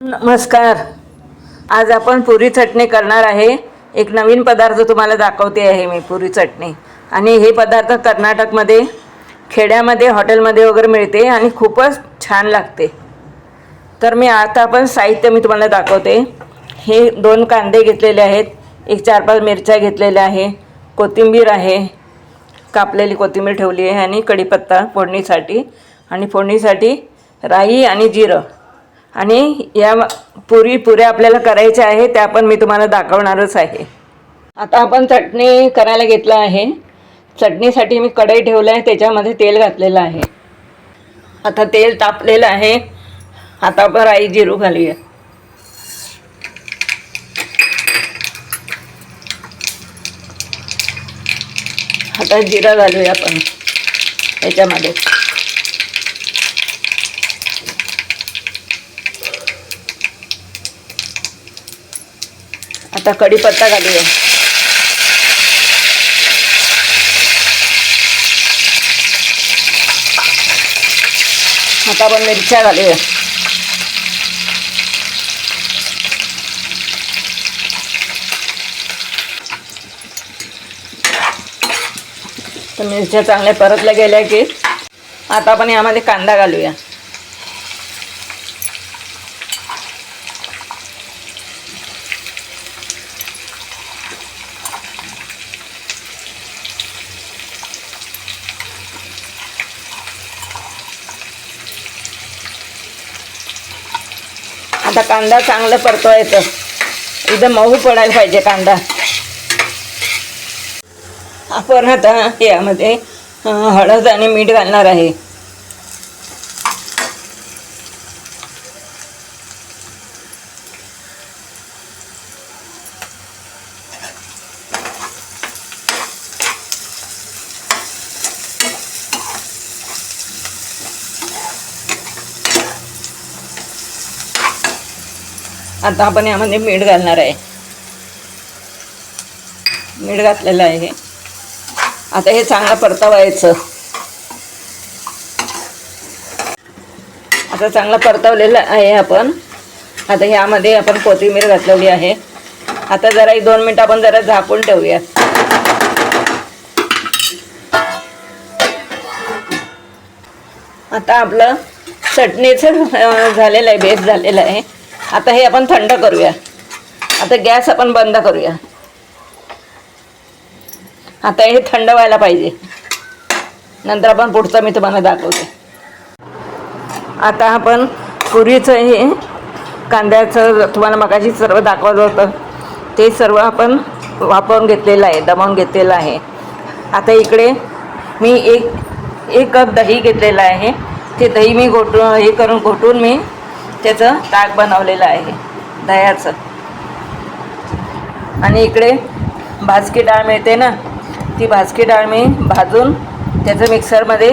नमस्कार. आज आपण पुरी चटणी करणार आहे. एक नवीन पदार्थ तुम्हाला दाखवते आहे मी, पुरी चटणी. आणि हे पदार्थ कर्नाटकमध्ये खेड्यामध्ये हॉटेलमध्ये वगैरे मिळते आणि खूपच छान लागते. तर आपण साहित्य मी तुम्हाला दाखवते. हे 2 कांदे घेतलेले आहेत, एक 4-5 मिरच्या घेतलेल्या आहे, कोथिंबीर आहे, कापलेली कोथिंबीर ठेवली आहे, आणि कढीपत्ता फोडणीसाठी, आणि फोडणीसाठी राई आणि जिरं. आणि या पुऱ्या आपल्याला करायच्या आहे, त्या पण मी तुम्हाला दाखवणारच आहे. आता आपण चटणी करायला घेतलं आहे. चटणीसाठी मी कढई ठेवलं आहे, त्याच्यामध्ये तेल घातलेलं आहे. आता तेल तापलेलं आहे. आता आपण राई जिरू घालूया. आता जिरा घालूया आपण याच्यामध्ये. आता कढीपत्ता घालूया. आता आपण मिरच्या घालूया. तर मिरच्या चांगल्या परतल्या गेल्या की आता आपण यामध्ये कांदा घालूया. आता कांदा चांगलं परतवायचं, एकदम मऊ पडायला पाहिजे कांदा. आपण आता यामध्ये हळद आणि मीठ घालणार आहे. आता आपण यामध्ये मीठ घालणार आहे. मीठ घातलेलं आहे. आता हे चांगलं परतवायचं. आता चांगलं परतवलेलं आहे आपण. आता यामध्ये आपण कोथिंबीर घातलेली आहे. आता जरा 1-2 मिनिट आपण जरा झाकून ठेवूया. आता आपलं चटणीचं झालेलं आहे, बेस झालेलं आहे. आता हे आपण थंड करूया. आता गॅस आपण बंद करूया. आता हे थंड व्हायला पाहिजे, नंतर आपण पुढचं मी तुम्हाला दाखवते. आता आपण पुरीचं हे कांद्याचं तुम्हाला मगाशी सर्व दाखवलं होतं, ते सर्व आपण वापरून घेतलेलं आहे, दमवून घेतलेलं आहे. आता इकडे मी एक कप दही घेतलेलं आहे. ते दही मी घोटून मी त्याचं ताक बनवलेलं आहे दह्याचं. आणि इकडे भाजकी डाळ मिळते ना, ती भाजकी डाळ मी भाजून त्याचं मिक्सरमध्ये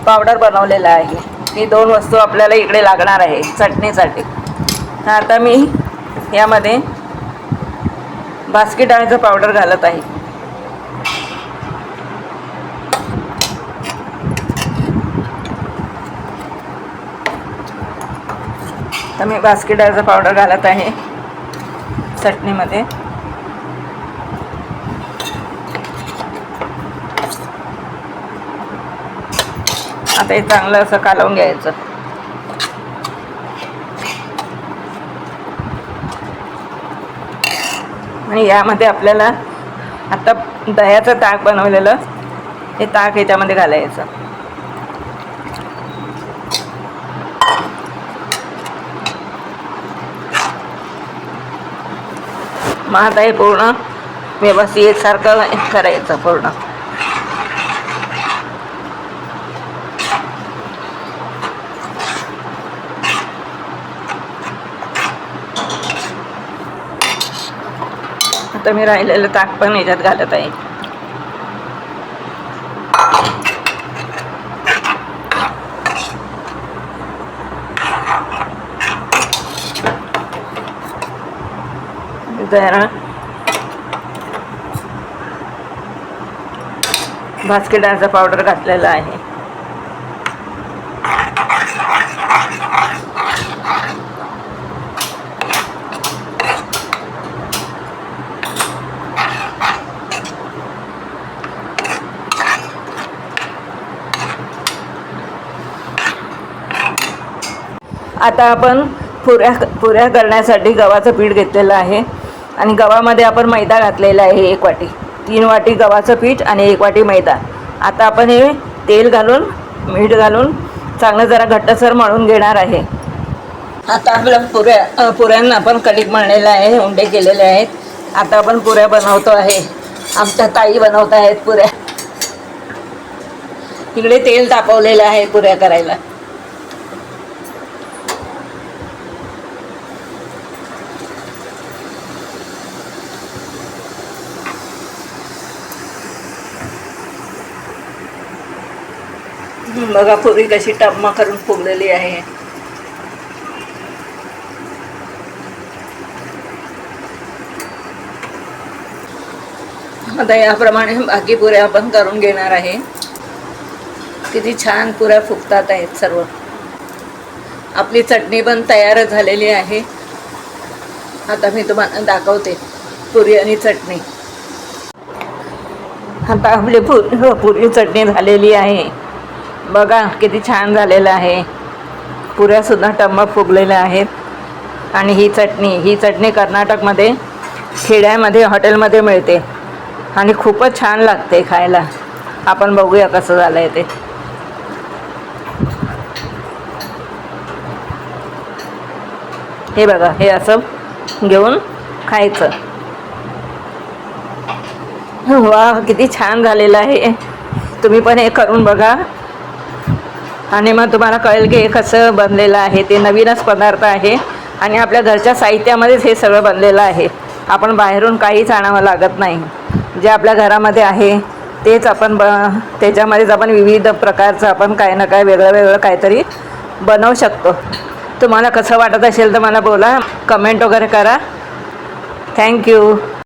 पावडर बनवलेलं आहे. ही 2 वस्तू आपल्याला इकडे लागणार आहे चटणीसाठी. आता मी यामध्ये भाजकी डाळीचं पावडर घालत आहे. तर मी भाजकी डाळीचं पावडर घालत आहे चटणीमध्ये. आता हे चांगलं असं कालवून घ्यायचं. आणि यामध्ये आपल्याला आता दह्याचं ताक बनवलेलं हे ताक याच्यामध्ये घालायचं. मग आता हे पूर्ण व्यवस्थित एकसारखं करायचं पूर्ण. आता मी राहिलेलं ताक पण याच्यात घालत आहे. जरा भाजकी डाळीचा पावडर घातलेला आहे. आता आपण पुऱ्या पुऱ्या करण्यासाठी गव्हाचं पीठ घेतलेलं आहे आणि गव्हामध्ये आपण मैदा घातलेला आहे 1 वाटी. 3 वाटी गव्हाचं पीठ आणि 1 वाटी मैदा. आता आपण हे तेल घालून मीठ घालून चांगलं जरा घट्टसर मळून घेणार आहे. आता आपल्या पुऱ्यांना आपण कणिक मळलेलं आहे, उंडे केलेले आहेत. आता आपण पुऱ्या बनवतो आहे. आमच्या ताई बनवत आहेत पुऱ्या. इकडे तेल तापवलेलं आहे पुऱ्या करायला. बघा पुरी कशी टम्मा करून फुगलेली आहे. आता याप्रमाणे बाकी पुऱ्या आपण करून घेणार आहे. किती छान पुऱ्या फुगतात आहेत सर्व. आपली चटणी पण तयार झालेली आहे. आता मी तुम्हाला दाखवते पुरी आणि चटणी. आता आपली पुरी चटणी झालेली आहे. बघा किती छान झालेलं आहे. पुऱ्यासुद्धा टम्म फुगलेल्या आहेत. आणि ही चटणी कर्नाटकमध्ये खेड्यामध्ये हॉटेलमध्ये मिळते आणि खूपच छान लागते खायला. आपण बघूया कसं झालं आहे ते. हे बघा, हे असं घेऊन खायचं. वा, किती छान झालेलं आहे. तुम्ही पण हे करून बघा आणि मग तुम्हाला कळेल की हे कसं बनलेलं आहे. ते नवीनच पदार्थ आहे आणि आपल्या घरच्या साहित्यामध्येच हे सगळं बनलेलं आहे. आपण बाहेरून काहीच आणावं लागत नाही. जे आपल्या घरामध्ये आहे तेच आपण त्याच्यामध्येच आपण विविध प्रकारचं आपण काय ना काय वेगळं वेगळं काहीतरी बनवू शकतो. तुम्हाला कसं वाटत असेल तर मला बोला, कमेंट वगैरे करा. थँक्यू.